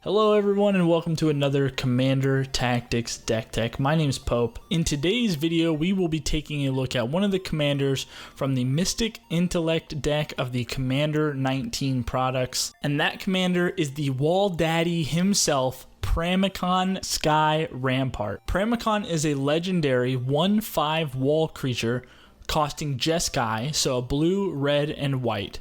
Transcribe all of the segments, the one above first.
Hello everyone and welcome to another Commander Tactics Deck Tech. My name is Pope. In today's video we will be taking a look at one of the commanders from the Mystic Intellect deck of the Commander 19 products. And that commander is the Wall Daddy himself, Pramikon Sky Rampart. Pramikon is a legendary 1/5 wall creature costing Jeskai, so a blue, red, and white.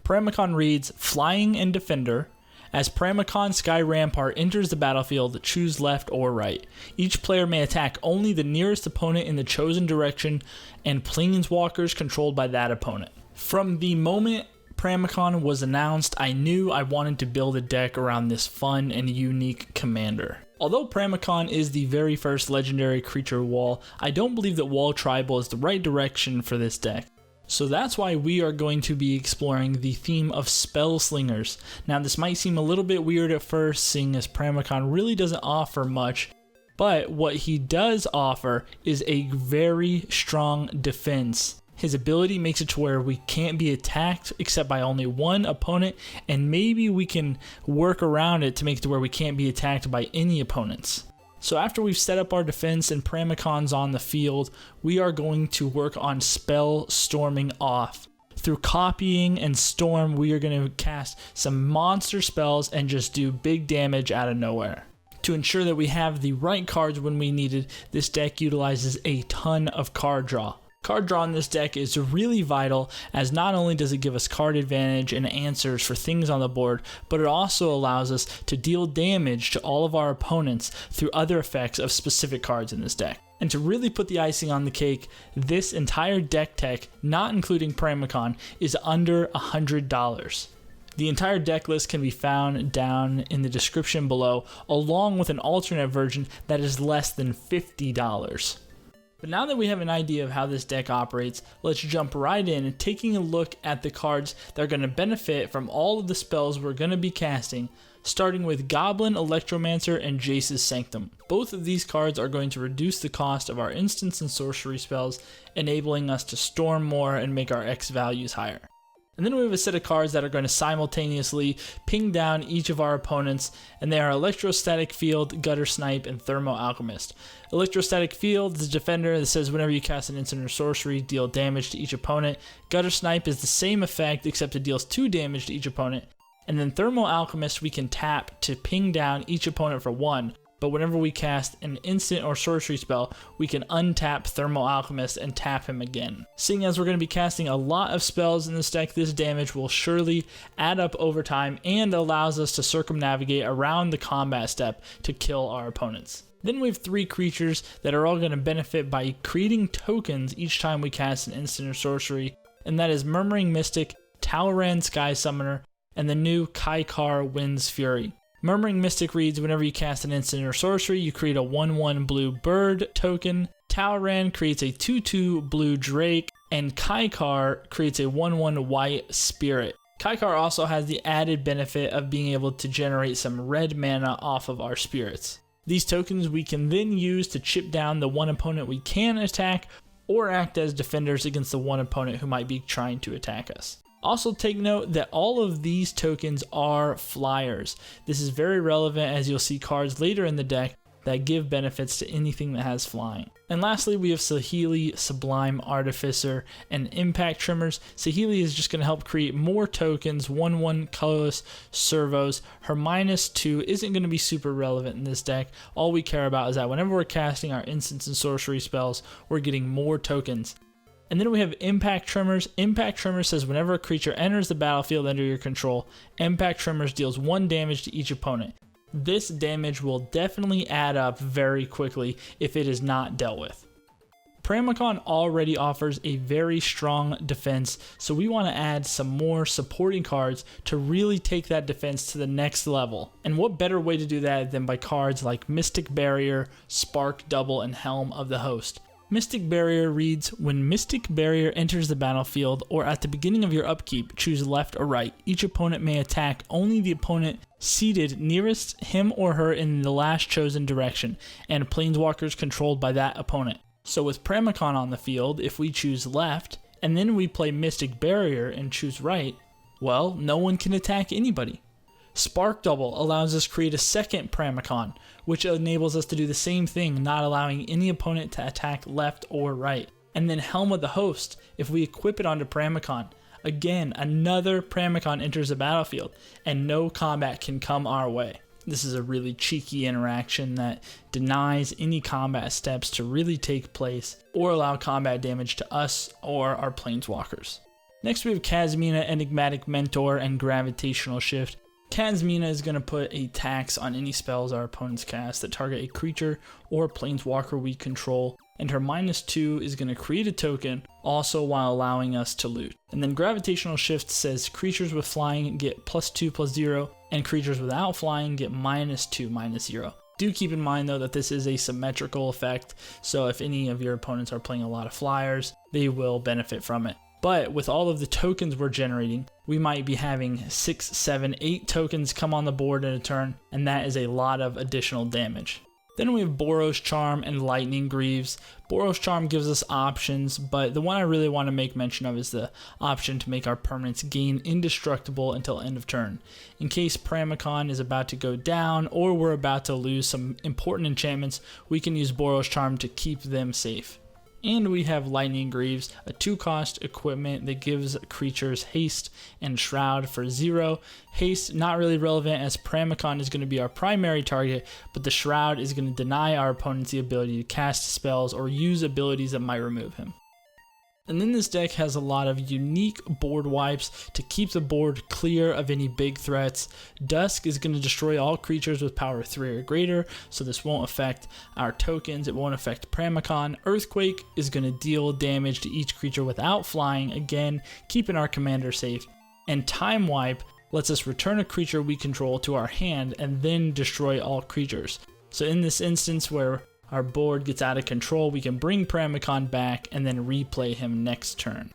Pramikon reads Flying and Defender. As Pramikon Sky Rampart enters the battlefield, choose left or right. Each player may attack only the nearest opponent in the chosen direction and planeswalkers controlled by that opponent. From the moment Pramikon was announced, I knew I wanted to build a deck around this fun and unique commander. Although Pramikon is the very first legendary creature wall, I don't believe that Wall Tribal is the right direction for this deck. So that's why we are going to be exploring the theme of Spellslingers. Now this might seem a little bit weird at first, seeing as Pramikon really doesn't offer much, but what he does offer is a very strong defense. His ability makes it to where we can't be attacked except by only one opponent, and maybe we can work around it to make it to where we can't be attacked by any opponents. So after we've set up our defense and Pramikon's on the field, we are going to work on spell storming off. Through copying and storm, we are going to cast some monster spells and just do big damage out of nowhere. To ensure that we have the right cards when we need it, this deck utilizes a ton of card draw. Card draw in this deck is really vital, as not only does it give us card advantage and answers for things on the board, but it also allows us to deal damage to all of our opponents through other effects of specific cards in this deck. And to really put the icing on the cake, this entire deck tech, not including Pramikon, is under $100. The entire deck list can be found down in the description below, along with an alternate version that is less than $50. But now that we have an idea of how this deck operates, let's jump right in and taking a look at the cards that are going to benefit from all of the spells we're going to be casting, starting with Goblin, Electromancer, and Jace's Sanctum. Both of these cards are going to reduce the cost of our instants and sorcery spells, enabling us to storm more and make our X values higher. And then we have a set of cards that are going to simultaneously ping down each of our opponents, and they are Electrostatic Field, Gutter Snipe, and Thermo Alchemist. Electrostatic Field is a defender that says whenever you cast an instant or sorcery, deal damage to each opponent. Gutter Snipe is the same effect except it deals 2 damage to each opponent. And then Thermo Alchemist we can tap to ping down each opponent for 1. But whenever we cast an instant or sorcery spell, we can untap Thermal Alchemist and tap him again. Seeing as we're going to be casting a lot of spells in this deck, this damage will surely add up over time and allows us to circumnavigate around the combat step to kill our opponents. Then we have 3 creatures that are all going to benefit by creating tokens each time we cast an instant or sorcery, and that is Murmuring Mystic, Talran Sky Summoner, and the new Kaikar Wind's Fury. Murmuring Mystic reads whenever you cast an instant or sorcery, you create a 1/1 blue bird token. Talran creates a 2/2 blue drake, and Kaikar creates a 1/1 white spirit. Kaikar also has the added benefit of being able to generate some red mana off of our spirits. These tokens we can then use to chip down the one opponent we can attack, or act as defenders against the one opponent who might be trying to attack us. Also take note that all of these tokens are flyers. This is very relevant as you'll see cards later in the deck that give benefits to anything that has flying. And lastly, we have Saheeli, Sublime Artificer, and Impact Trimmers. Saheeli is just going to help create more tokens, 1/1 colorless servos. Her -2 isn't going to be super relevant in this deck. All we care about is that whenever we're casting our instants and sorcery spells, we're getting more tokens. And then we have Impact Tremors. Impact Tremors says whenever a creature enters the battlefield under your control, Impact Tremors deals 1 damage to each opponent. This damage will definitely add up very quickly if it is not dealt with. Pramikon already offers a very strong defense, so we want to add some more supporting cards to really take that defense to the next level. And what better way to do that than by cards like Mystic Barrier, Spark Double, and Helm of the Host. Mystic Barrier reads, when Mystic Barrier enters the battlefield or at the beginning of your upkeep, choose left or right. Each opponent may attack only the opponent seated nearest him or her in the last chosen direction, and planeswalkers controlled by that opponent. So with Pramikon on the field, if we choose left, and then we play Mystic Barrier and choose right, well, no one can attack anybody. Spark Double allows us to create a second Pramikon, which enables us to do the same thing, not allowing any opponent to attack left or right. And then Helm of the Host, if we equip it onto Pramikon, again, another Pramikon enters the battlefield, and no combat can come our way. This is a really cheeky interaction that denies any combat steps to really take place or allow combat damage to us or our planeswalkers. Next we have Kazmina, Enigmatic Mentor, and Gravitational Shift. Kazmina is going to put a tax on any spells our opponents cast that target a creature or planeswalker we control, and her -2 is going to create a token, also while allowing us to loot. And then Gravitational Shift says creatures with flying get +2/+0, and creatures without flying get -2/-0. Do keep in mind though that this is a symmetrical effect, so if any of your opponents are playing a lot of flyers, they will benefit from it. But with all of the tokens we're generating, we might be having 6, 7, 8 tokens come on the board in a turn, and that is a lot of additional damage. Then we have Boros Charm and Lightning Greaves. Boros Charm gives us options, but the one I really want to make mention of is the option to make our permanents gain indestructible until end of turn. In case Pramikon is about to go down or we're about to lose some important enchantments, we can use Boros Charm to keep them safe. And we have Lightning Greaves, a 2-cost equipment that gives creatures haste and shroud for 0. Haste, not really relevant as Pramikon is going to be our primary target, but the shroud is going to deny our opponents the ability to cast spells or use abilities that might remove him. And then this deck has a lot of unique board wipes to keep the board clear of any big threats. Dusk is going to destroy all creatures with power 3 or greater, so this won't affect our tokens, it won't affect Pramikon. Earthquake is going to deal damage to each creature without flying, again, keeping our commander safe. And Time Wipe lets us return a creature we control to our hand and then destroy all creatures. So in this instance where our board gets out of control, we can bring Pramikon back and then replay him next turn.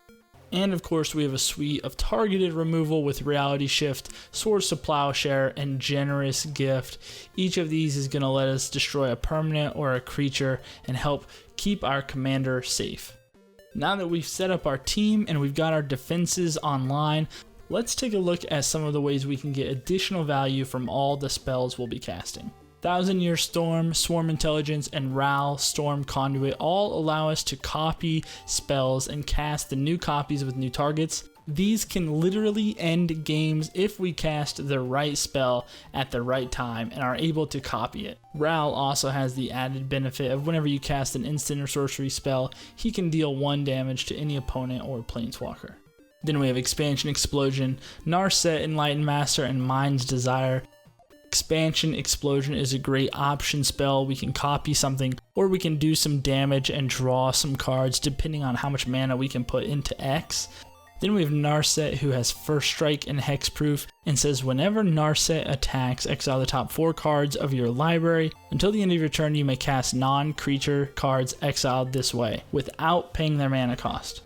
And of course we have a suite of targeted removal with Reality Shift, Swords to Plowshare, and Generous Gift. Each of these is going to let us destroy a permanent or a creature and help keep our commander safe. Now that we've set up our team and we've got our defenses online, let's take a look at some of the ways we can get additional value from all the spells we'll be casting. Thousand Year Storm, Swarm Intelligence, and Ral Storm Conduit all allow us to copy spells and cast the new copies with new targets. These can literally end games if we cast the right spell at the right time and are able to copy it. Ral also has the added benefit of whenever you cast an instant or sorcery spell, he can deal 1 damage to any opponent or planeswalker. Then we have Expansion Explosion, Narset Enlightened Master, and Mind's Desire. Expansion Explosion is a great option spell. We can copy something or we can do some damage and draw some cards depending on how much mana we can put into X. Then we have Narset, who has First Strike and Hexproof, and says whenever Narset attacks, exile the top 4 cards of your library. Until the end of your turn, you may cast non-creature cards exiled this way without paying their mana cost.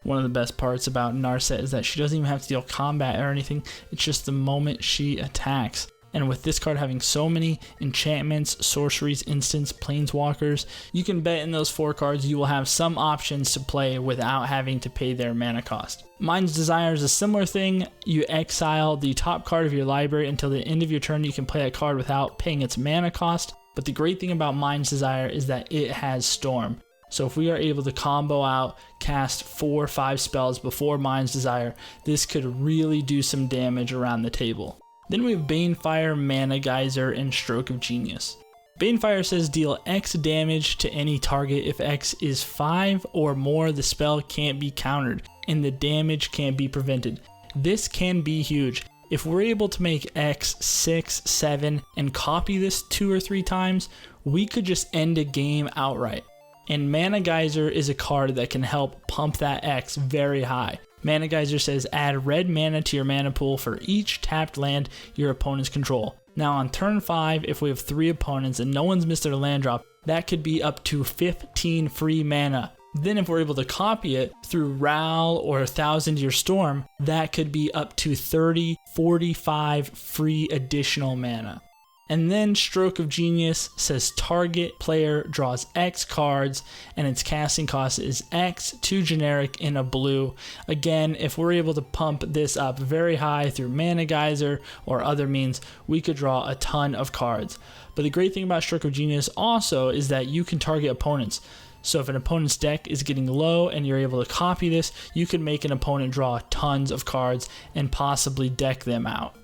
One of the best parts about Narset is that she doesn't even have to deal combat or anything, it's just the moment she attacks. And with this card having so many enchantments, sorceries, instants, planeswalkers, you can bet in those 4 cards you will have some options to play without having to pay their mana cost. Mind's Desire is a similar thing. You exile the top card of your library until the end of your turn. You can play that card without paying its mana cost. But the great thing about Mind's Desire is that it has Storm. So if we are able to combo out, cast 4 or 5 spells before Mind's Desire, this could really do some damage around the table. Then we have Banefire, Mana Geyser, and Stroke of Genius. Banefire says deal X damage to any target. If X is 5 or more, the spell can't be countered and the damage can't be prevented. This can be huge. If we're able to make X 6, 7 and copy this 2 or 3 times, we could just end a game outright. And Mana Geyser is a card that can help pump that X very high. Mana Geyser says add red mana to your mana pool for each tapped land your opponents control. Now on turn 5, if we have 3 opponents and no one's missed their land drop, that could be up to 15 free mana. Then if we're able to copy it through Ral or Thousand Year Storm, that could be up to 30, 45 free additional mana. And then Stroke of Genius says target player draws X cards and its casting cost is X, 2 generic in a blue. Again, if we're able to pump this up very high through Mana Geyser or other means, we could draw a ton of cards. But the great thing about Stroke of Genius also is that you can target opponents. So if an opponent's deck is getting low and you're able to copy this, you can make an opponent draw tons of cards and possibly deck them out.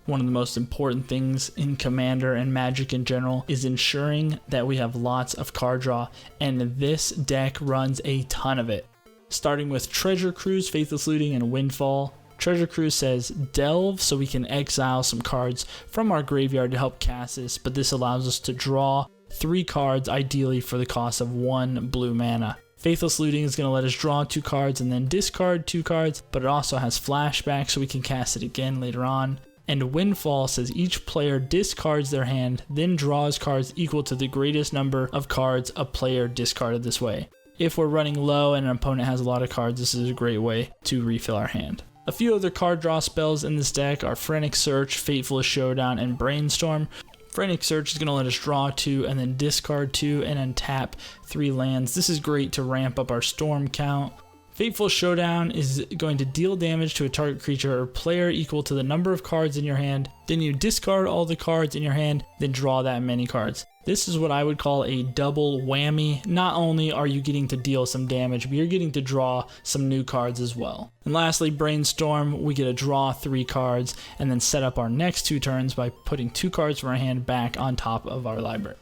One of the most important things in Commander and Magic in general is ensuring that we have lots of card draw, and this deck runs a ton of it. Starting with Treasure Cruise, Faithless Looting, and Windfall. Treasure Cruise says Delve, so we can exile some cards from our graveyard to help cast this, but this allows us to draw 3 cards, ideally for the cost of 1 blue mana. Faithless Looting is going to let us draw 2 cards and then discard 2 cards, but it also has flashback, so we can cast it again later on. And Windfall says each player discards their hand, then draws cards equal to the greatest number of cards a player discarded this way. If we're running low and an opponent has a lot of cards, this is a great way to refill our hand. A few other card draw spells in this deck are Frantic Search, Fateful Showdown, and Brainstorm. Frantic Search is going to let us draw 2 and then discard 2 and untap 3 lands. This is great to ramp up our storm count. Fateful Showdown is going to deal damage to a target creature or player equal to the number of cards in your hand. Then you discard all the cards in your hand, then draw that many cards. This is what I would call a double whammy. Not only are you getting to deal some damage, but you're getting to draw some new cards as well. And lastly, Brainstorm, we get to draw 3 cards and then set up our next 2 turns by putting 2 cards from our hand back on top of our library.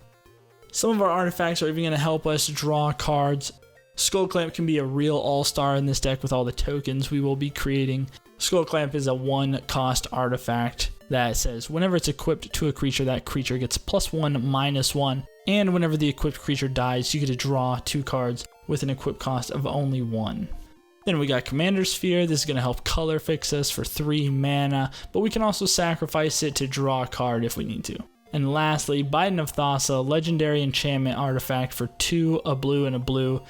Some of our artifacts are even going to help us draw cards. Skull Clamp can be a real all-star in this deck with all the tokens we will be creating. Skull Clamp is a 1-cost artifact that says whenever it's equipped to a creature, that creature gets +1/-1, and whenever the equipped creature dies, you get to draw 2 cards with an equip cost of only 1. Then we got Commander Sphere. This is going to help color fix us for 3 mana, but we can also sacrifice it to draw a card if we need to. And lastly, Biden of Thassa, legendary enchantment artifact for 2, a blue and a blue.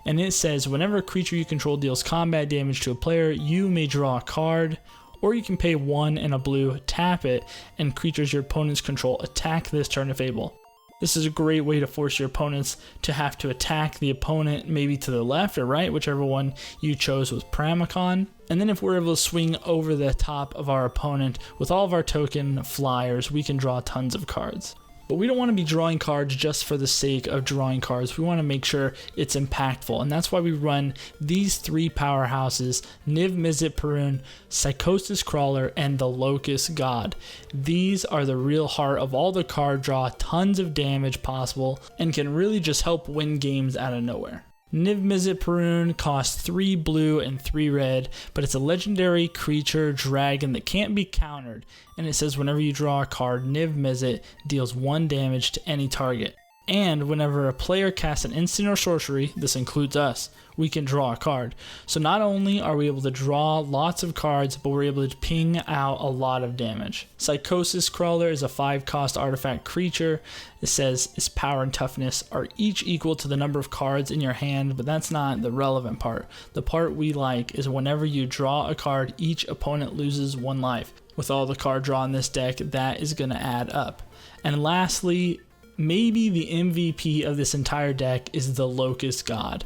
And it says whenever a creature you control deals combat damage to a player, you may draw a card, or you can pay 1 and a blue, tap it, and creatures your opponents control attack this turn if able. This is a great way to force your opponents to have to attack the opponent maybe to the left or right, whichever one you chose with Pramikon. And then if we're able to swing over the top of our opponent with all of our token flyers, we can draw tons of cards. But we don't want to be drawing cards just for the sake of drawing cards. We want to make sure it's impactful, and that's why we run these 3 powerhouses: Niv Mizzet Parun, Psychosis Crawler, and the Locust God. These are the real heart of all the card draw, tons of damage possible, and can really just help win games out of nowhere. Niv Mizzet Parun costs 3 blue and 3 red, but it's a legendary creature dragon that can't be countered, and it says whenever you draw a card, Niv Mizzet deals 1 damage to any target. And whenever a player casts an instant or sorcery, this includes us, we can draw a card. So not only are we able to draw lots of cards, but we're able to ping out a lot of damage. Psychosis Crawler is a 5-cost artifact creature. It says its power and toughness are each equal to the number of cards in your hand, but that's not the relevant part. The part we like is whenever you draw a card, each opponent loses 1 life. With all the card draw in this deck, that is going to add up. And lastly, maybe the MVP of this entire deck is the Locust God.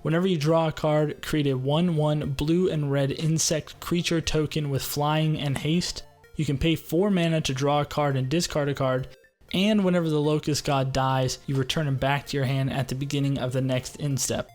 Whenever you draw a card, create a 1/1 blue and red insect creature token with flying and haste. You can pay 4 mana to draw a card and discard a card. And whenever the Locust God dies, you return him back to your hand at the beginning of the next instep.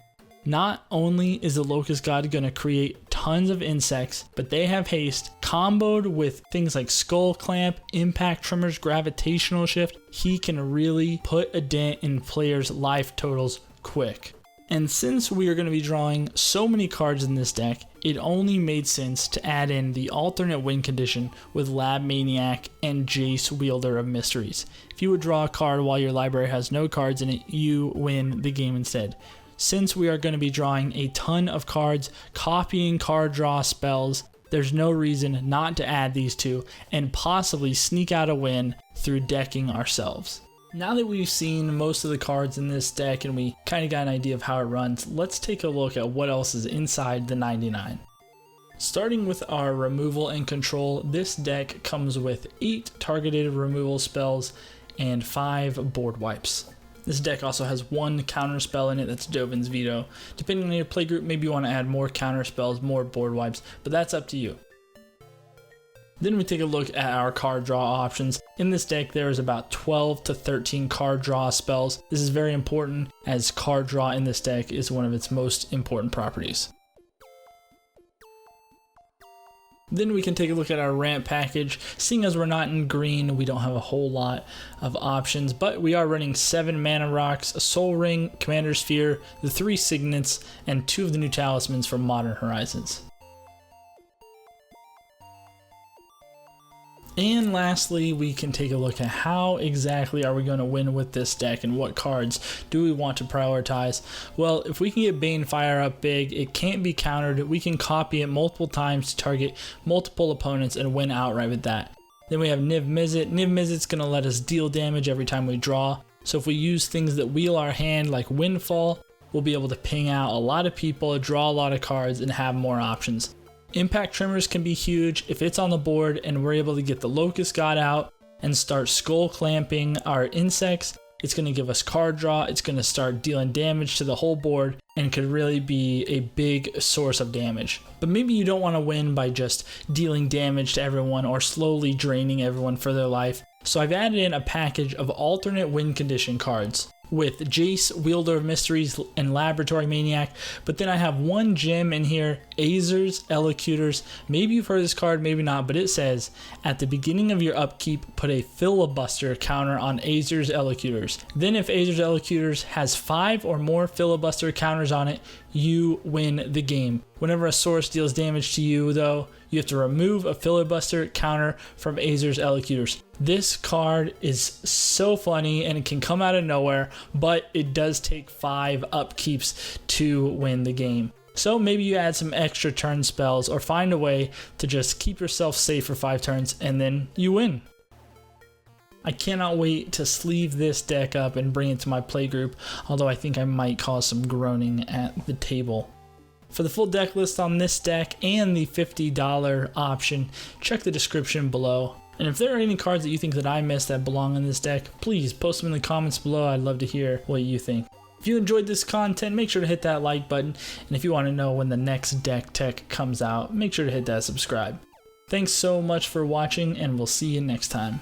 Not only is the Locust God going to create tons of insects, but they have haste. Comboed with things like Skull Clamp, Impact Tremors, Gravitational Shift, he can really put a dent in players' life totals quick. And since we are going to be drawing so many cards in this deck, it only made sense to add in the alternate win condition with Lab Maniac and Jace, Wielder of Mysteries. If you would draw a card while your library has no cards in it, you win the game instead. Since we are going to be drawing a ton of cards, copying card draw spells, there's no reason not to add these 2 and possibly sneak out a win through decking ourselves. Now that we've seen most of the cards in this deck and we kind of got an idea of how it runs, let's take a look at what else is inside the 99. Starting with our removal and control, this deck comes with 8 targeted removal spells and 5 board wipes. This deck also has 1 counter spell in it, that's Dovin's Veto. Depending on your playgroup, maybe you want to add more counter spells, more board wipes, but that's up to you. Then we take a look at our card draw options. In this deck, there is about 12 to 13 card draw spells. This is very important, as card draw in this deck is one of its most important properties. Then we can take a look at our ramp package. Seeing as we're not in green, we don't have a whole lot of options, but we are running 7 mana rocks, a soul ring, commander sphere, the 3 signets, and 2 of the new talismans from Modern Horizons. And lastly, we can take a look at how exactly are we going to win with this deck and what cards do we want to prioritize. Well, if we can get Banefire up big, it can't be countered. We can copy it multiple times to target multiple opponents and win outright with that. Then we have Niv Mizzet. Niv Mizzet's going to let us deal damage every time we draw. So if we use things that wheel our hand like Windfall, we'll be able to ping out a lot of people, draw a lot of cards, and have more options. Impact Tremors can be huge if it's on the board and we're able to get the Locust God out and start skull clamping our insects. It's going to give us card draw, it's going to start dealing damage to the whole board, and could really be a big source of damage. But maybe you don't want to win by just dealing damage to everyone or slowly draining everyone for their life. So I've added in a package of alternate win condition cards with Jace, Wielder of Mysteries, and Laboratory Maniac, but then I have 1 gem in here, Azer's Elocutors. Maybe you've heard of this card, maybe not, but it says, at the beginning of your upkeep, put a filibuster counter on Azer's Elocutors. Then if Azer's Elocutors has 5 or more filibuster counters on it, you win the game. Whenever a source deals damage to you, though, you have to remove a filibuster counter from Azer's Elocutors. This card is so funny and it can come out of nowhere, but it does take 5 upkeeps to win the game. So maybe you add some extra turn spells or find a way to just keep yourself safe for 5 turns and then you win. I cannot wait to sleeve this deck up and bring it to my playgroup, although I think I might cause some groaning at the table. For the full deck list on this deck and the $50 option, check the description below. And if there are any cards that you think that I missed that belong in this deck, please post them in the comments below. I'd love to hear what you think. If you enjoyed this content, make sure to hit that like button. And if you want to know when the next deck tech comes out, make sure to hit that subscribe. Thanks so much for watching, and we'll see you next time.